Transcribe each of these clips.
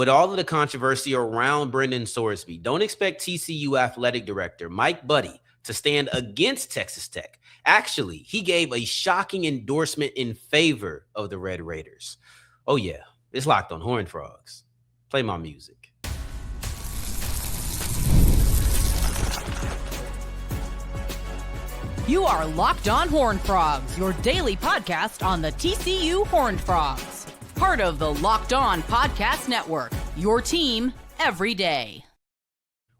With all of the controversy around Brendan Sorsby, don't expect TCU athletic director Mike Buddie to stand against Texas Tech. Actually, he gave a shocking endorsement in favor of the Red Raiders. Oh yeah, it's Locked on Horned Frogs. Play my music. You are Locked on Horned Frogs, your daily podcast on the TCU Horned Frogs. Part of the Locked On Podcast Network, your team every day.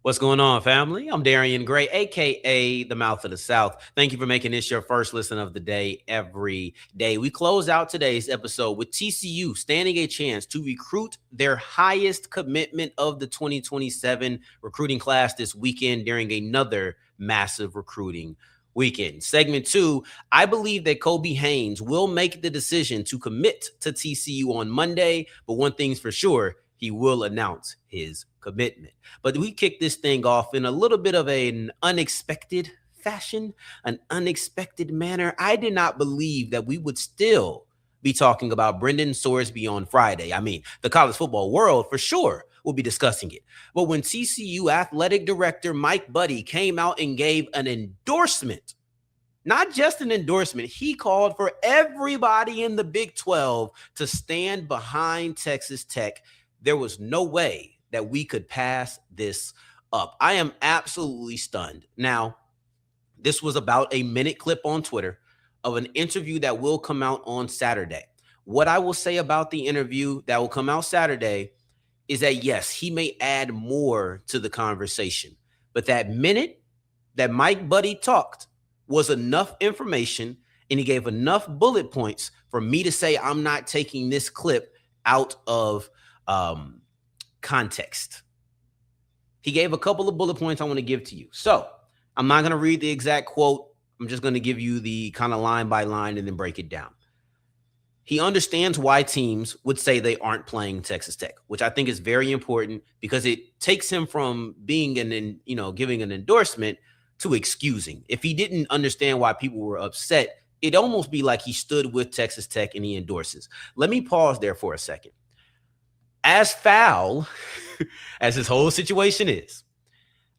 What's going on, family? I'm Darian Gray, a.k.a. the Mouth of the South. Thank you for making this your first listen of the day every day. We close out today's episode with TCU standing a chance to recruit their highest commitment of the 2027 recruiting class this weekend during another massive recruiting weekend. Segment 2, I believe that Kobe Haynes will make the decision to commit to TCU on Monday, but one thing's for sure, he will announce his commitment. But we kick this thing off in a little bit of an unexpected fashion, an unexpected manner. I did not believe that we would still be talking about Brendan Sorsby on Friday. I mean, the college football world for sure will be discussing it. But when TCU athletic director Mike Buddie came out and gave an endorsement, not just an endorsement, he called for everybody in the Big 12 to stand behind Texas Tech. There was no way that we could pass this up. I am absolutely stunned. Now, this was about a minute clip on Twitter of an interview that will come out on Saturday. What I will say about the interview that will come out Saturday is that, yes, he may add more to the conversation, but that minute that Mike Buddie talked was enough information, and he gave enough bullet points for me to say I'm not taking this clip out of context. He gave a couple of bullet points I want to give to you. So I'm not going to read the exact quote. I'm just going to give you the kind of line by line and then break it down. He understands why teams would say they aren't playing Texas Tech, which I think is very important because it takes him from being giving an endorsement to excusing. If he didn't understand why people were upset, it'd almost be like he stood with Texas Tech and he endorses. Let me pause there for a second. As foul as this whole situation is,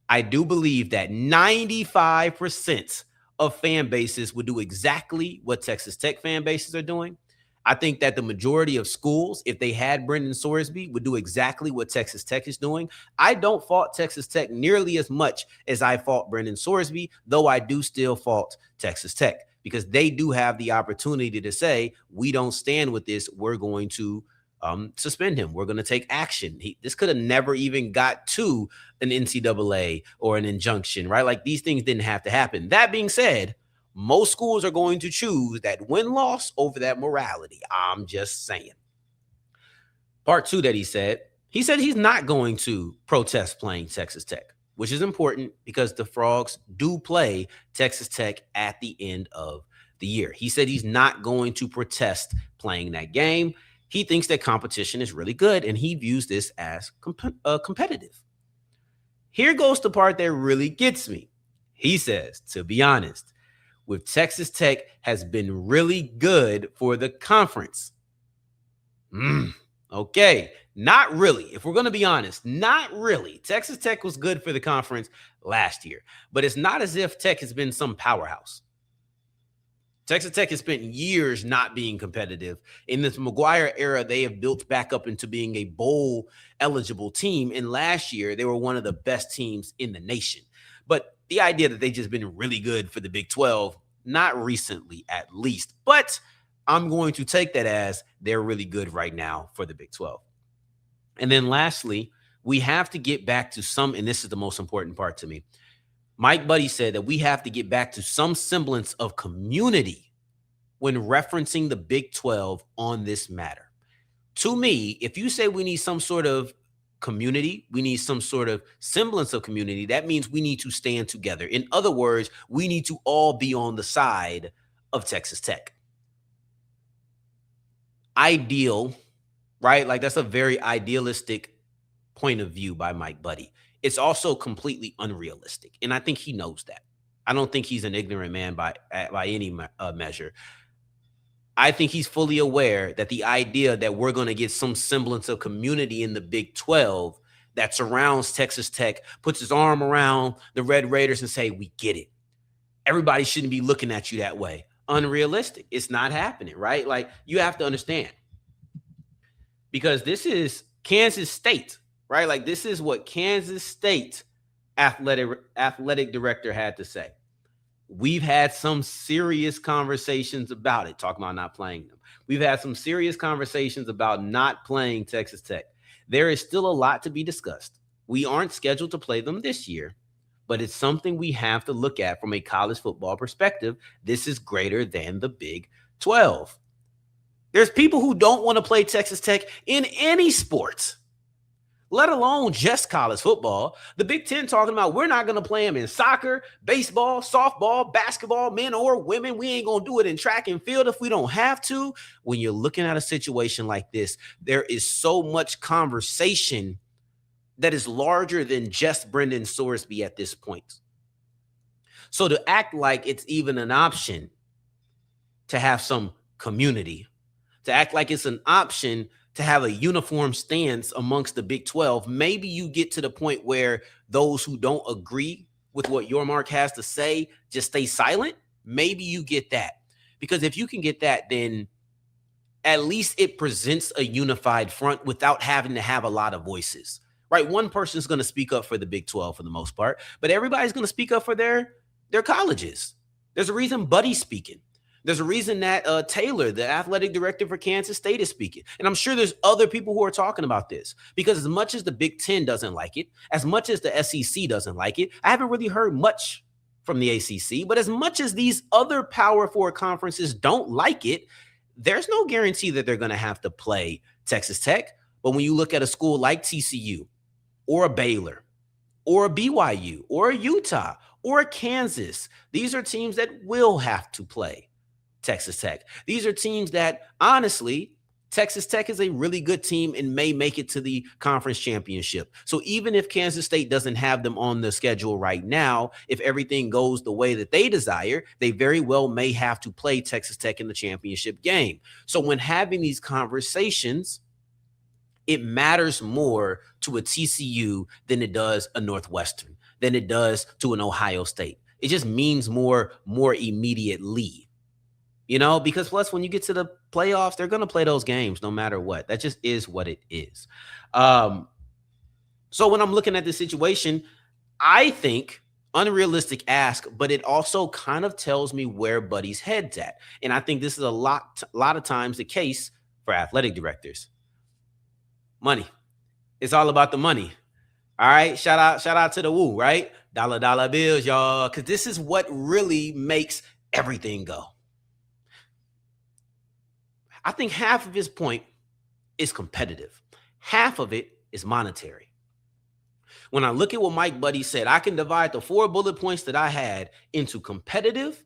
I do believe that 95% of fan bases would do exactly what Texas Tech fan bases are doing. I think that the majority of schools, if they had Brendan Sorsby, would do exactly what Texas Tech is doing. I don't fault Texas Tech nearly as much as I fault Brendan Sorsby, though I do still fault Texas Tech because they do have the opportunity to say, we don't stand with this. We're going to suspend him. We're going to take action. This could have never even got to an NCAA or an injunction, right? Like these things didn't have to happen. That being said, most schools are going to choose that win-loss over that morality. I'm just saying. Part 2 that he said he's not going to protest playing Texas Tech, which is important because the Frogs do play Texas Tech at the end of the year. He said he's not going to protest playing that game. He thinks that competition is really good, and he views this as competitive. Here goes the part that really gets me. He says, to be honest, with Texas Tech has been really good for the conference. Okay, not really. If we're going to be honest, not really. Texas Tech was good for the conference last year, but it's not as if Tech has been some powerhouse. Texas Tech has spent years not being competitive. In this McGuire era, they have built back up into being a bowl-eligible team, and last year, they were one of the best teams in the nation. But the idea that they've just been really good for the Big 12, not recently at least, but I'm going to take that as they're really good right now for the Big 12. And then lastly, we have to get back to some, and this is the most important part to me, Mike Buddie said that we have to get back to some semblance of community when referencing the Big 12 on this matter. To me, if you say we need some sort of community, we need some sort of semblance of community, that means we need to stand together. In other words, we need to all be on the side of Texas Tech. Ideal, right? Like that's a very idealistic point of view by Mike Buddie. It's also completely unrealistic, and I think he knows that. I don't think he's an ignorant man by any measure. I think he's fully aware that the idea that we're going to get some semblance of community in the Big 12 that surrounds Texas Tech, puts his arm around the Red Raiders and say, we get it. Everybody shouldn't be looking at you that way. Unrealistic. It's not happening, right? Like, you have to understand, because this is Kansas State, right? Like, this is what Kansas State athletic director had to say. We've had some serious conversations about it, talking about not playing them. We've had some serious conversations about not playing Texas Tech. There is still a lot to be discussed. We aren't scheduled to play them this year, but it's something we have to look at from a college football perspective. This is greater than the Big 12. There's people who don't want to play Texas Tech in any sports, let alone just college football. The Big Ten talking about we're not going to play them in soccer, baseball, softball, basketball, men or women. We ain't going to do it in track and field if we don't have to. When you're looking at a situation like this, there is so much conversation that is larger than just Brendan Sorsby at this point. So to act like it's even an option to have some community, to act like it's an option to have a uniform stance amongst the Big 12, maybe you get to the point where those who don't agree with what your mark has to say just stay silent. Maybe you get that. Because if you can get that, then at least it presents a unified front without having to have a lot of voices, right? One person is going to speak up for the Big 12 for the most part, but everybody's going to speak up for their colleges. There's a reason Buddy's speaking. There's a reason that Taylor, the athletic director for Kansas State, is speaking. And I'm sure there's other people who are talking about this, because as much as the Big Ten doesn't like it, as much as the SEC doesn't like it, I haven't really heard much from the ACC, but as much as these other Power Four conferences don't like it, there's no guarantee that they're going to have to play Texas Tech. But when you look at a school like TCU or a Baylor or a BYU or a Utah or a Kansas, these are teams that will have to play Texas Tech. These are teams that, honestly, Texas Tech is a really good team and may make it to the conference championship. So even if Kansas State doesn't have them on the schedule right now, if everything goes the way that they desire, they very well may have to play Texas Tech in the championship game. So when having these conversations, it matters more to a TCU than it does a Northwestern, than it does to an Ohio State. It just means more immediately. You know, because plus when you get to the playoffs, they're going to play those games no matter what. That just is what it is. So when I'm looking at this situation, I think unrealistic ask, but it also kind of tells me where Buddy's head's at. And I think this is a lot of times the case for athletic directors. Money. It's all about the money. All right. Shout out to the woo, right? Dollar bills, y'all. Because this is what really makes everything go. I think half of his point is competitive. Half of it is monetary. When I look at what Mike Buddie said, I can divide the 4 bullet points that I had into competitive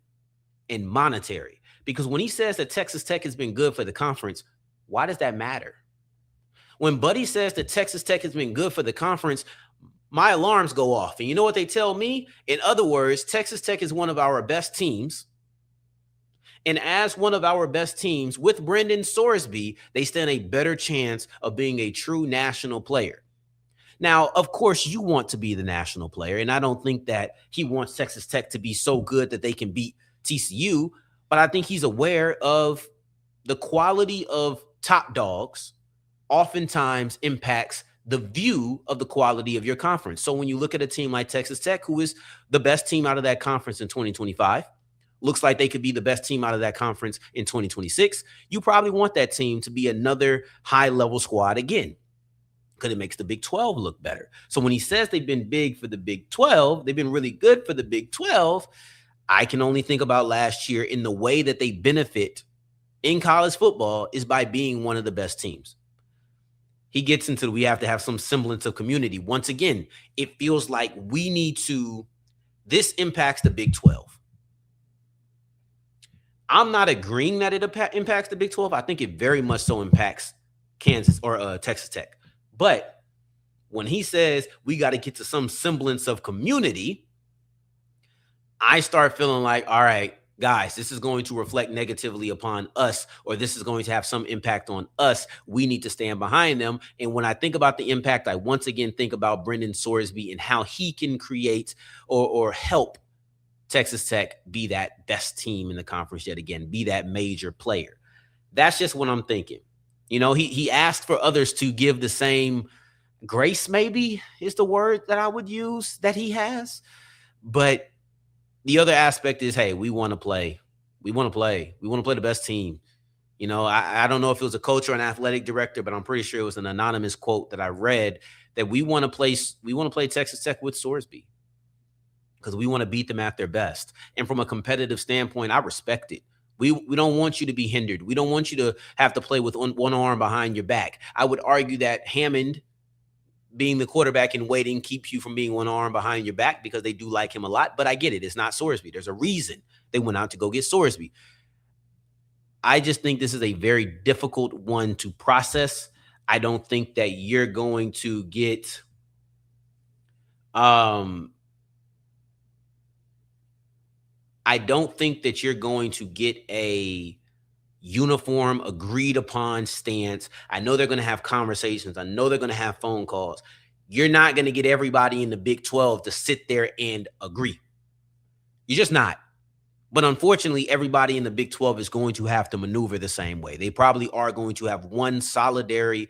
and monetary. Because when he says that Texas Tech has been good for the conference, why does that matter? When Buddie says that Texas Tech has been good for the conference, my alarms go off. And you know what they tell me? In other words, Texas Tech is one of our best teams. And as one of our best teams with Brendan Sorsby, they stand a better chance of being a true national player. Now, of course, you want to be the national player, and I don't think that he wants Texas Tech to be so good that they can beat TCU, but I think he's aware of the quality of top dogs oftentimes impacts the view of the quality of your conference. So when you look at a team like Texas Tech, who is the best team out of that conference in 2025, looks like they could be the best team out of that conference in 2026. You probably want that team to be another high-level squad again, because it makes the Big 12 look better. So when he says they've been big for the Big 12, they've been really good for the Big 12, I can only think about last year in the way that they benefit in college football is by being one of the best teams. He gets into we have to have some semblance of community. Once again, it feels like we need to, this impacts the Big 12. I'm not agreeing that it impacts the Big 12. I think it very much so impacts Kansas or Texas Tech. But when he says we got to get to some semblance of community, I start feeling like, all right, guys, this is going to reflect negatively upon us, or this is going to have some impact on us. We need to stand behind them. And when I think about the impact, I once again think about Brendan Sorsby and how he can create or help Texas Tech be that best team in the conference yet again, be that major player. That's just what I'm thinking. You know, he asked for others to give the same grace, maybe is the word that I would use, that he has. But the other aspect is, hey, we want to play. We want to play. We want to play the best team. You know, I don't know if it was a coach or an athletic director, but I'm pretty sure it was an anonymous quote that I read that we want to play Texas Tech with Sorsby because we want to beat them at their best. And from a competitive standpoint, I respect it. We don't want you to be hindered. We don't want you to have to play with one arm behind your back. I would argue that Hammond, being the quarterback in waiting, keeps you from being one arm behind your back because they do like him a lot. But I get it. It's not Sorsby. There's a reason they went out to go get Sorsby. I just think this is a very difficult one to process. I don't think that you're going to get I don't think that you're going to get a uniform, agreed upon stance. I know they're going to have conversations. I know they're going to have phone calls. You're not going to get everybody in the Big 12 to sit there and agree. You're just not. But unfortunately, everybody in the Big 12 is going to have to maneuver the same way. They probably are going to have one solidary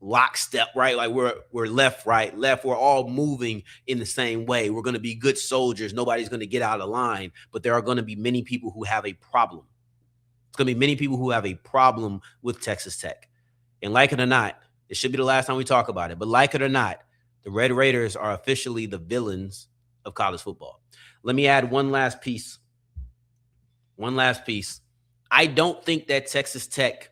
lockstep, right? Like we're left, right, left. We're all moving in the same way. We're going to be good soldiers. Nobody's going to get out of line. But there are going to be many people who have a problem. It's going to be many people who have a problem with Texas Tech. And like it or not, it should be the last time we talk about it, but like it or not, the Red Raiders are officially the villains of college football. Let me add one last piece. I don't think that Texas Tech,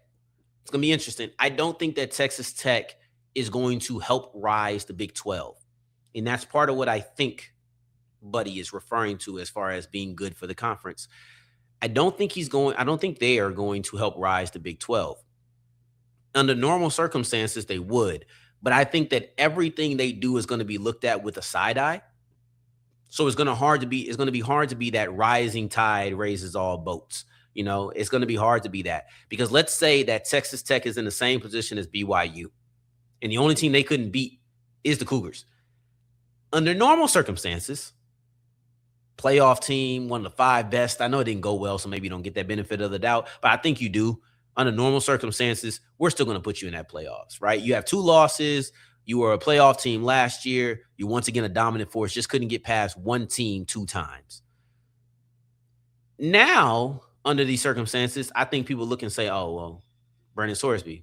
it's going to be interesting. I don't think that Texas Tech is going to help rise the Big 12. And that's part of what I think Buddie is referring to as far as being good for the conference. I don't think they are going to help rise the Big 12. Under normal circumstances, they would. But I think that everything they do is going to be looked at with a side eye. So it's going to be hard to be that rising tide raises all boats. You know, it's going to be hard to be that, because let's say that Texas Tech is in the same position as BYU and the only team they couldn't beat is the Cougars. Under normal circumstances, playoff team, one of the 5 best. I know it didn't go well, so maybe you don't get that benefit of the doubt, but I think you do. Under normal circumstances, we're still going to put you in that playoffs, right? You have 2 losses. You were a playoff team last year. You're once again a dominant force. Just couldn't get past one team 2 times. Now, under these circumstances, I think people look and say, oh, well, Brendan Sorsby.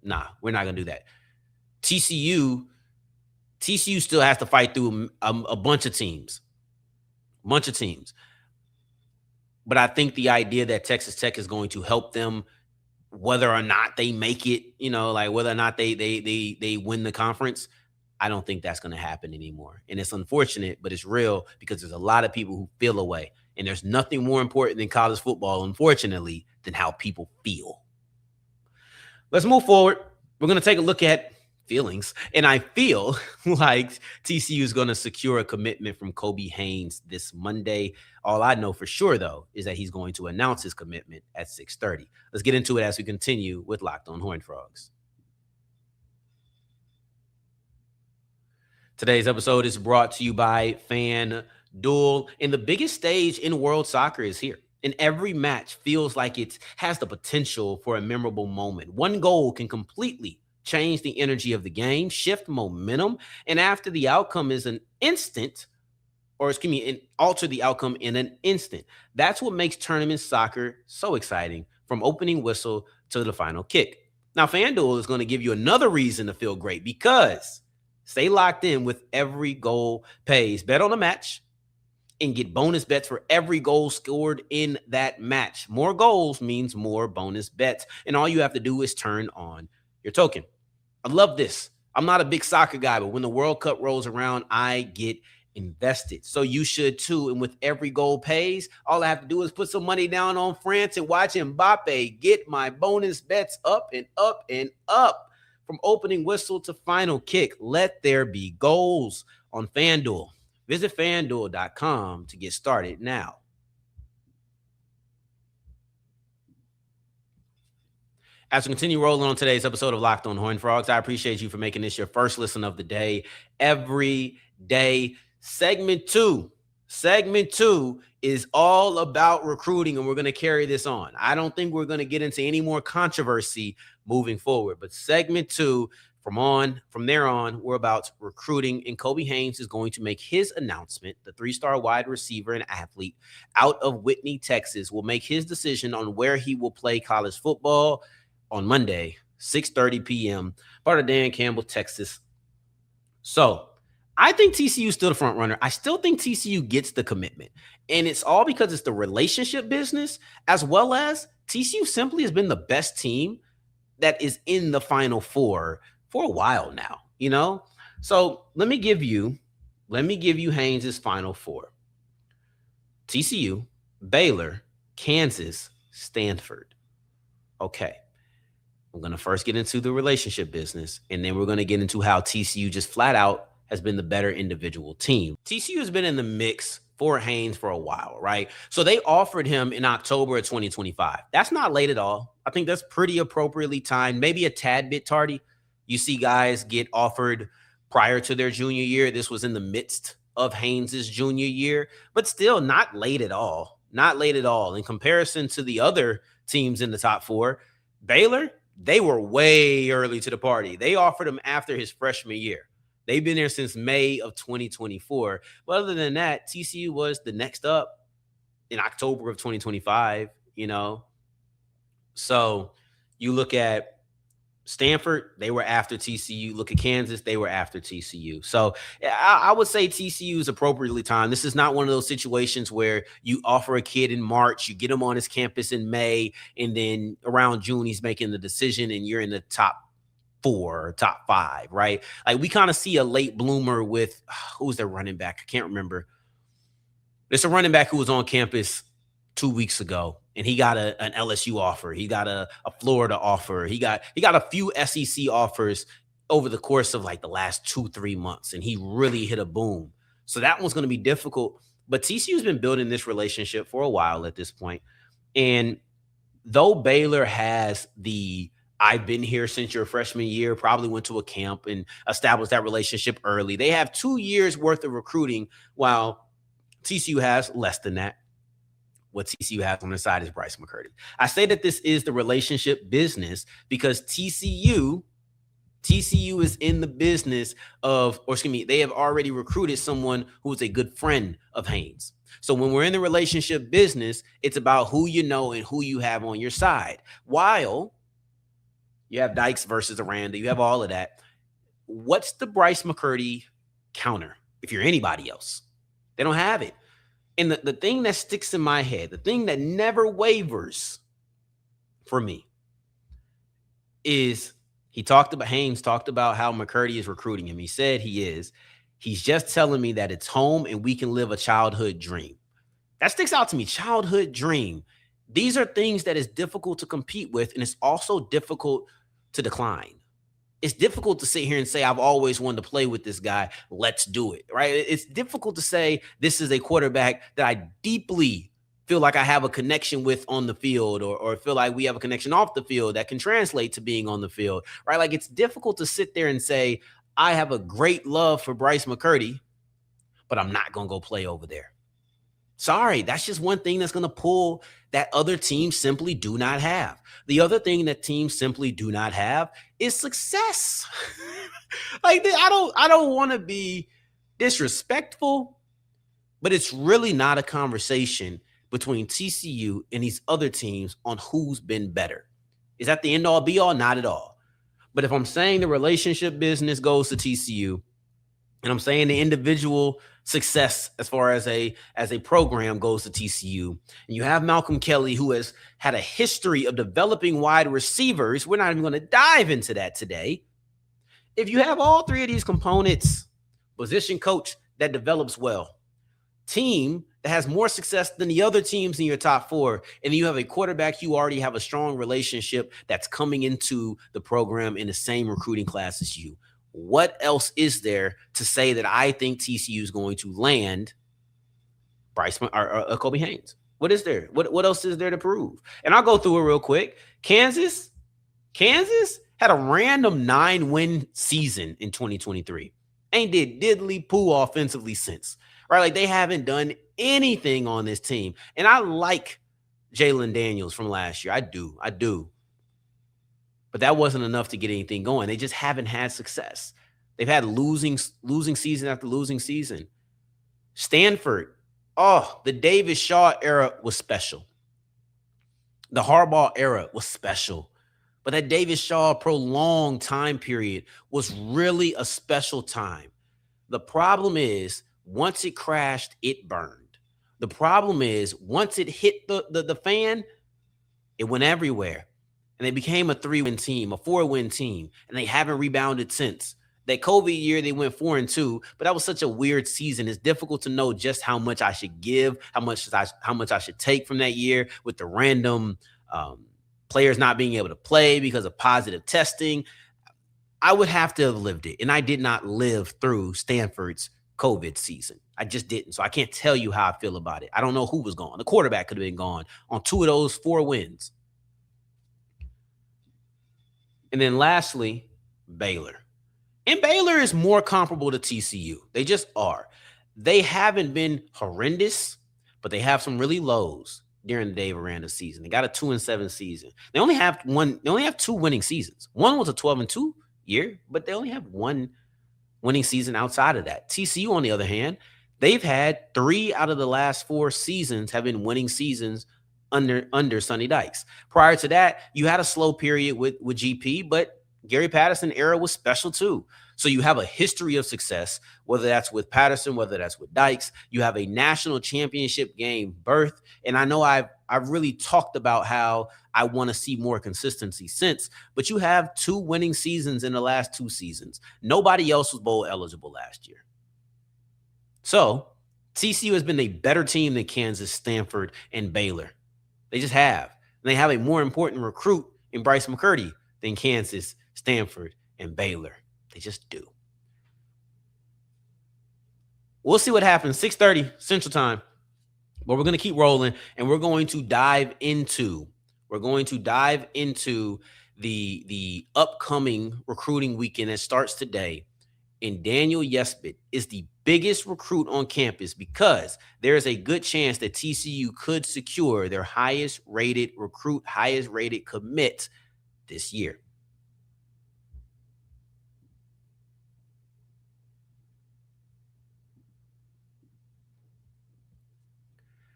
Nah, we're not going to do that. TCU still has to fight through a bunch of teams. But I think the idea that Texas Tech is going to help them, whether or not they make it, you know, like whether or not they win the conference, I don't think that's going to happen anymore. And it's unfortunate, but it's real, because there's a lot of people who feel away. And there's nothing more important than college football, unfortunately, than how people feel. Let's move forward. We're going to take a look at feelings. And I feel like TCU is going to secure a commitment from Kobe Haynes this Monday. All I know for sure, though, is that he's going to announce his commitment at 6:30. Let's get into it as we continue with Locked On Horned Frogs. Today's episode is brought to you by FanDuel. And the biggest stage in world soccer is here. And every match feels like it has the potential for a memorable moment. One goal can completely change the energy of the game, shift momentum, and after the outcome is an instant, and alter the outcome in an instant. That's what makes tournament soccer so exciting, from opening whistle to the final kick. Now, FanDuel is going to give you another reason to feel great, because stay locked in with every goal pays. Bet on a match and get bonus bets for every goal scored in that match. More goals means more bonus bets. And all you have to do is turn on your token. I love this. I'm not a big soccer guy, but when the World Cup rolls around, I get invested. So you should too. And with every goal pays, all I have to do is put some money down on France and watch Mbappe get my bonus bets up and up and up. From opening whistle to final kick, let there be goals on FanDuel. Visit FanDuel.com to get started now. As we continue rolling on today's episode of Locked on Horned Frogs, I appreciate you for making this your first listen of the day every day. Segment two is all about recruiting, and we're going to carry this on. I don't think we're going to get into any more controversy moving forward, but segment two, from there on, we're about recruiting, and Kobe Haynes is going to make his announcement. The 3-star wide receiver and athlete out of Whitney, Texas, will make his decision on where he will play college football on Monday, 6:30 p.m., part of Dan Campbell, Texas. So I think TCU is still the front runner. I still think TCU gets the commitment, and it's all because it's the relationship business, as well as TCU simply has been the best team that is in the Final Four for a while now, So let me give you Haynes' Final Four: TCU, Baylor, Kansas, Stanford. Okay. I'm going to first get into the relationship business, and then we're going to get into how TCU just flat out has been the better individual team. TCU has been in the mix for Haynes for a while, right? So they offered him in October of 2025. That's not late at all. I think that's pretty appropriately timed, maybe a tad bit tardy. You see guys get offered prior to their junior year. This was in the midst of Haynes' junior year, but still not late at all. Not late at all. In comparison to the other teams in the top four, Baylor, they were way early to the party. They offered him after his freshman year. They've been there since May of 2024. But other than that, TCU was the next up in October of 2025, So you look at Stanford, they were after TCU. Look at Kansas, they were after TCU. So I would say TCU is appropriately timed. This is not one of those situations where you offer a kid in March, you get him on his campus in May, and then around June he's making the decision and you're in the top 4 or top 5, right? Like we kind of see a late bloomer with, who's their running back? I can't remember. There's a running back who was on campus 2 weeks ago, and he got an LSU offer. He got a Florida offer. He got a few SEC offers over the course of like the last 2-3 months, and he really hit a boom. So that one's going to be difficult. But TCU's been building this relationship for a while at this point. And though Baylor has I've been here since your freshman year, probably went to a camp and established that relationship early. They have 2 years worth of recruiting, while TCU has less than that. What TCU has on their side is Bryce McCurdy. I say that this is the relationship business because TCU is in the business of, they have already recruited someone who is a good friend of Haynes. So when we're in the relationship business, it's about who you know and who you have on your side. While you have Dykes versus Aranda, you have all of that. What's the Bryce McCurdy counter if you're anybody else? They don't have it. And the thing that sticks in my head, the thing that never wavers for me is Haynes talked about how McCurdy is recruiting him. He said he's just telling me that it's home and we can live a childhood dream. That sticks out to me. Childhood dream. These are things that is difficult to compete with, and it's also difficult to decline. It's difficult to sit here and say, I've always wanted to play with this guy. Let's do it, right? It's difficult to say this is a quarterback that I deeply feel like I have a connection with on the field, or feel like we have a connection off the field that can translate to being on the field, right? Like it's difficult to sit there and say, I have a great love for Bryce McCurdy, but I'm not going to go play over there. Sorry, that's just one thing that's going to pull that other teams simply do not have. The other thing that teams simply do not have is success. Like I don't want to be disrespectful, but it's really not a conversation between TCU and these other teams on who's been better. Is that the end all be all? Not at all. But if I'm saying the relationship business goes to TCU, and I'm saying the individual success as far as a program goes to TCU, and you have Malcolm Kelly, who has had a history of developing wide receivers. We're not even going to dive into that today. If you have all three of these components, position coach that develops well, team that has more success than the other teams in your top 4, and then you have a quarterback you already have a strong relationship that's coming into the program in the same recruiting class as you, what else is there to say that I think TCU is going to land Bryce or Kobe Haynes? What is there? What else is there to prove? And I'll go through it real quick. Kansas, Kansas had a random 9-win season in 2023. Ain't did diddly poo offensively since, right? Like they haven't done anything on this team. And I like Jalen Daniels from last year. I do. But that wasn't enough to get anything going. They just haven't had success. They've had losing season after losing season. Stanford, the Davis Shaw era was special. The Harbaugh era was special. But that Davis Shaw prolonged time period was really a special time. The problem is, once it crashed, it burned. The problem is, once it hit the fan, it went everywhere. And they became a 3-win team, a 4-win team, and they haven't rebounded since. That COVID year, they went 4-2, but that was such a weird season. It's difficult to know just how much I should give, how much I should take from that year with the random players not being able to play because of positive testing. I would have to have lived it, and I did not live through Stanford's COVID season. I just didn't, so I can't tell you how I feel about it. I don't know who was gone. The quarterback could have been gone on 2 of those 4 wins. And then lastly, Baylor. And Baylor is more comparable to TCU. They just are. They haven't been horrendous, but they have some really lows during the Dave Aranda season. They got a 2-7 season. They only have 2 winning seasons. One was a 12-2 year, but they only have 1 winning season outside of that. TCU, on the other hand, they've had 3 out of the last 4 seasons have been winning seasons under Sonny Dykes. Prior to that, you had a slow period with GP, but Gary Patterson era was special too. So you have a history of success, whether that's with Patterson, whether that's with Dykes. You have a national championship game berth. And I know I've really talked about how I want to see more consistency since, but you have 2 winning seasons in the last 2 seasons. Nobody else was bowl eligible last year. So TCU has been a better team than Kansas, Stanford, and Baylor. They just have. And they have a more important recruit in Bryce McCurdy than Kansas, Stanford, and Baylor. They just do. We'll see what happens. 6:30 Central Time. But we're going to keep rolling, and we're going to dive into the upcoming recruiting weekend that starts today. And Daniel Yesbit is the biggest recruit on campus because there is a good chance that TCU could secure their highest rated recruit, highest rated commit this year.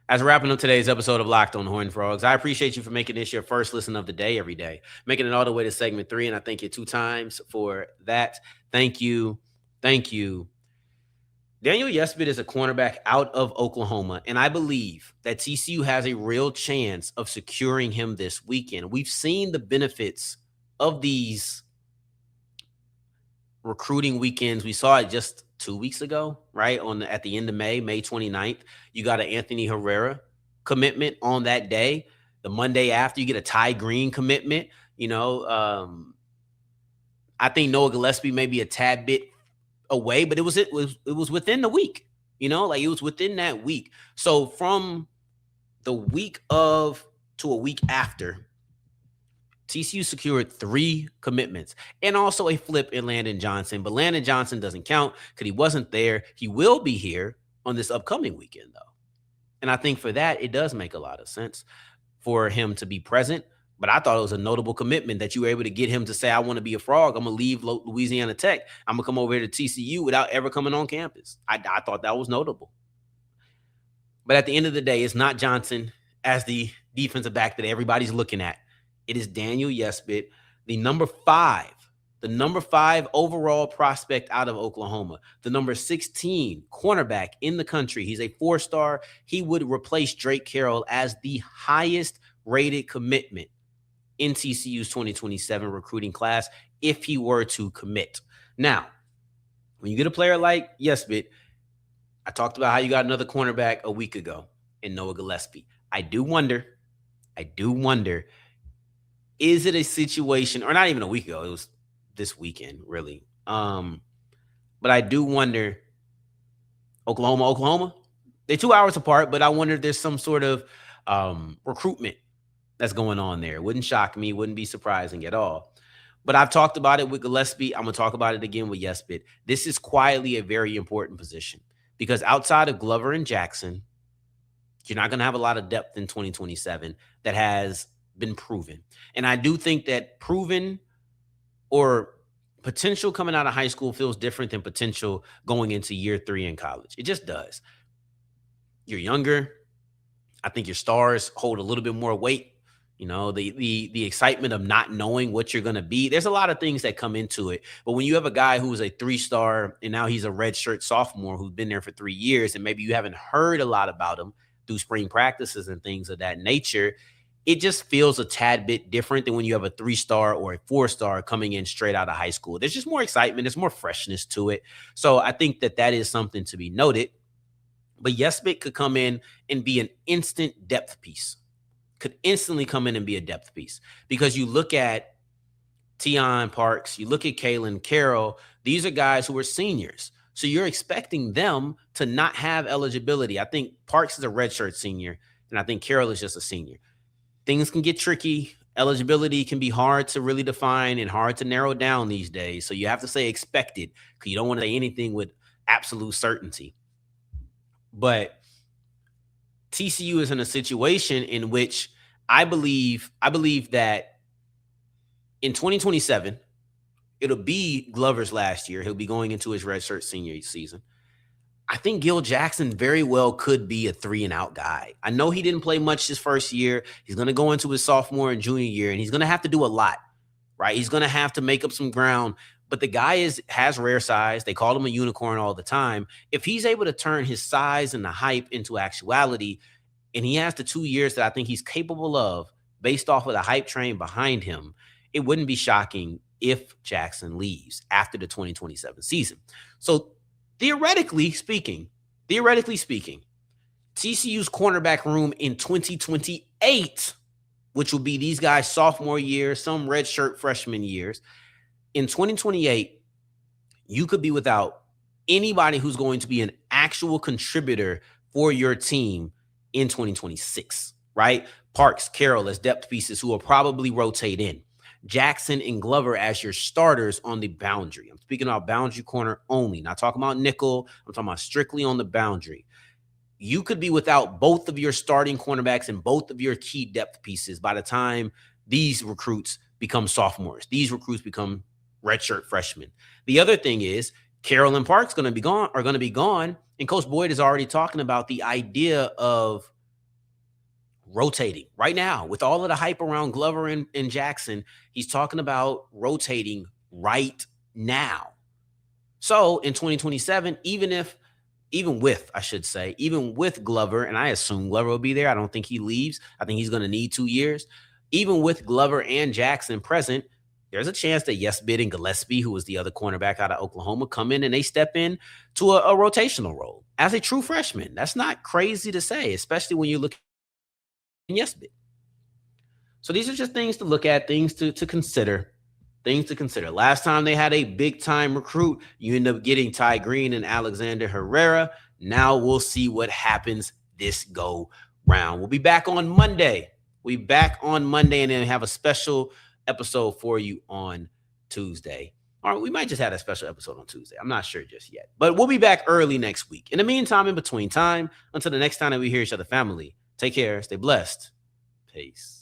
As we're wrapping up today's episode of Locked on Horned Frogs, I appreciate you for making this your first listen of the day every day, making it all the way to segment 3, and I thank you 2 times for that. Thank you. Thank you. Daniel Yesbit is a cornerback out of Oklahoma, and I believe that TCU has a real chance of securing him this weekend. We've seen the benefits of these recruiting weekends. We saw it just 2 weeks ago, right? At the end of May 29th, you got an Anthony Herrera commitment on that day. The Monday after, you get a Ty Green commitment. I think Noah Gillespie may be a tad bit away, but it was within the week. It was within that week. So from the week of to a week after, TCU secured 3 commitments and also a flip in Landon Johnson. But Landon Johnson doesn't count because he wasn't there. He will be here on this upcoming weekend, though. And I think for that, it does make a lot of sense for him to be present. But I thought it was a notable commitment that you were able to get him to say, I want to be a Frog. I'm going to leave Louisiana Tech. I'm going to come over here to TCU without ever coming on campus. I thought that was notable. But at the end of the day, it's not Johnson as the defensive back that everybody's looking at. It is Daniel Yesbit, the number 5 overall prospect out of Oklahoma, the number 16 cornerback in the country. He's a 4-star. He would replace Drake Carroll as the highest rated commitment in TCU's 2027 recruiting class if he were to commit. Now, when you get a player like Yesbit, I talked about how you got another cornerback a week ago in Noah Gillespie. I do wonder, is it a situation, or not even a week ago, it was this weekend, really. But I do wonder, Oklahoma, they're 2 hours apart, but I wonder if there's some sort of recruitment that's going on there. It wouldn't shock me. Wouldn't be surprising at all. But I've talked about it with Gillespie. I'm going to talk about it again with Yesbit. This is quietly a very important position because outside of Glover and Jackson, you're not going to have a lot of depth in 2027 that has been proven. And I do think that proven or potential coming out of high school feels different than potential going into year 3 in college. It just does. You're younger. I think your stars hold a little bit more weight. You know, the excitement of not knowing what you're going to be. There's a lot of things that come into it. But when you have a guy who was a 3-star and now he's a redshirt sophomore who's been there for 3 years, and maybe you haven't heard a lot about him through spring practices and things of that nature, it just feels a tad bit different than when you have a 3-star or a 4-star coming in straight out of high school. There's just more excitement. There's more freshness to it. So I think that is something to be noted. But Yesbit could come in and be an instant depth piece. Could instantly come in and be a depth piece. Because you look at Tion Parks, you look at Kalen Carroll, these are guys who are seniors. So you're expecting them to not have eligibility. I think Parks is a redshirt senior, and I think Carroll is just a senior. Things can get tricky. Eligibility can be hard to really define and hard to narrow down these days. So you have to say expected because you don't want to say anything with absolute certainty. But TCU is in a situation in which I believe that in 2027, it'll be Glover's last year. He'll be going into his redshirt senior season. I think Gil Jackson very well could be a 3-and-out guy. I know he didn't play much his first year. He's going to go into his sophomore and junior year, and he's going to have to do a lot, right? He's going to have to make up some ground. But the guy has rare size. They call him a unicorn all the time. If he's able to turn his size and the hype into actuality, and he has the 2 years that I think he's capable of based off of the hype train behind him, it wouldn't be shocking if Jackson leaves after the 2027 season. So theoretically speaking, TCU's cornerback room in 2028, which will be these guys' sophomore year, some redshirt freshman years, in 2028, you could be without anybody who's going to be an actual contributor for your team in 2026, right? Parks, Carroll as depth pieces who will probably rotate in. Jackson and Glover as your starters on the boundary. I'm speaking about boundary corner only, not talking about nickel. I'm talking about strictly on the boundary. You could be without both of your starting cornerbacks and both of your key depth pieces by the time these recruits become sophomores. These recruits become redshirt freshmen. The other thing is Carroll and Parks are going to be gone. And Coach Boyd is already talking about the idea of rotating right now with all of the hype around Glover and Jackson. He's talking about rotating right now. So in 2027, even with Glover, and I assume Glover will be there. I don't think he leaves. I think he's going to need 2 years. Even with Glover and Jackson present, there's a chance that Yesbit and Gillespie, who was the other cornerback out of Oklahoma, come in and they step in to a rotational role as a true freshman. That's not crazy to say, especially when you look at Yesbit. So these are just things to look at, things to consider. Last time they had a big-time recruit, you end up getting Ty Green and Alexander Herrera. Now we'll see what happens this go round. We'll be back on Monday. And then have a special episode for you on Tuesday. Or we might just have a special episode on Tuesday. I'm not sure just yet. But we'll be back early next week. In the meantime, in between time, until the next time that we hear each other, family, take care, stay blessed. Peace.